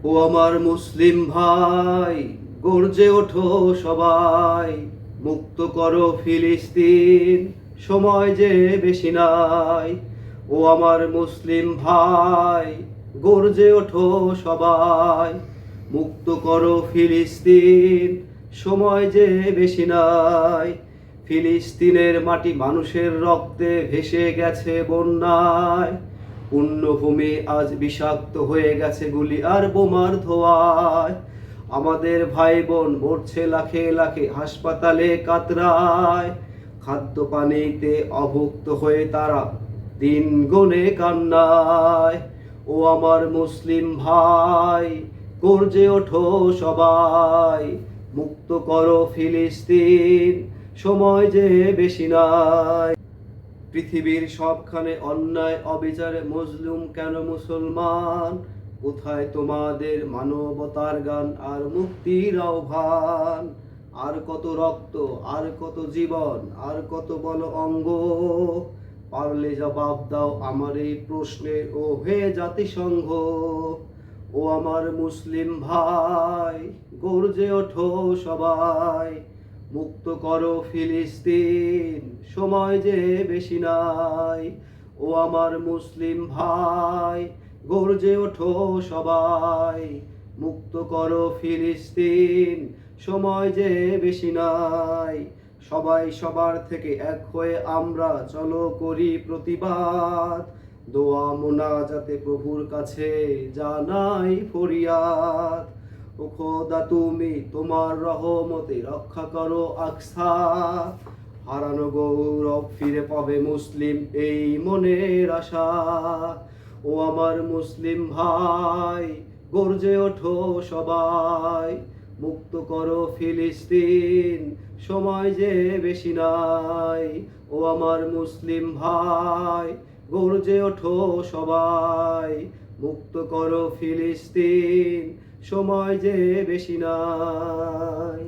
ও আমার মুসলিম ভাই, গর্জে ওঠো সবাই, মুক্ত করো ফিলিস্তিন, সময় যে বেশি নাই। ও আমার মুসলিম ভাই, গর্জে ওঠো সবাই, মুক্ত করো ফিলিস্তিন, সময় যে বেশি নাই। ফিলিস্তিনের মাটি মানুষের রক্তে ভেসে গেছে বন্যায়, পুণ্যভূমি আজ বিষাক্ত হয়ে গেছে গুলি আর বোমার ধোঁয়ায়। আমাদের ভাই বোন মরছে লাখে লাখে হাসপাতালে কাতরায়, খাদ্য পানিতে অভুক্ত হয়ে তারা দিন গুনে কান্নায়। ও আমার মুসলিম ভাই, গর্জে ওঠো সবাই, মুক্ত করো ফিলিস্তিন, সময় যে বেশি নাই। পৃথিবীর সবখানে অন্যায় অবিচারে মজলুম কেন মুসলমান? কোথায় তোমাদের মানবতার গান আর মুক্তির আহ্বান? আর কত রক্ত, আর কত জীবন, আর কত বল অঙ্গ? পারলে জবাব দাও আমার এই প্রশ্নের, ও হে জাতিসংঘ। ও আমার মুসলিম ভাই, গর্জে ওঠো সবাই, মুক্ত করো ফিলিস্তিন, সময় যে বেশি নাই। ও আমার মুসলিম ভাই, গর্জে ওঠো সবাই, মুক্ত করো ফিলিস্তিন, সময় যে বেশি নাই। সবাই সবার থেকে এক হয়ে আমরা চলো করি প্রতিবাদ, দোয়া মোনাজাতে প্রভুর কাছে জানাই ফরিয়াদ। ও খোদা, তুমি তোমার রহমতে রক্ষা করো আকসা, হারানো গৌরব ফিরে পাবে মুসলিম এই মনের আশা। ও আমার মুসলিম ভাই, গর্জে ওঠো সবাই, মুক্ত করো ফিলিস্তিন, সময় যে বেশি নাই। ও আমার মুসলিম ভাই, গর্জে ওঠো সবাই, মুক্ত করো ফিলিস্তিন, সময় যে বেশি নাই।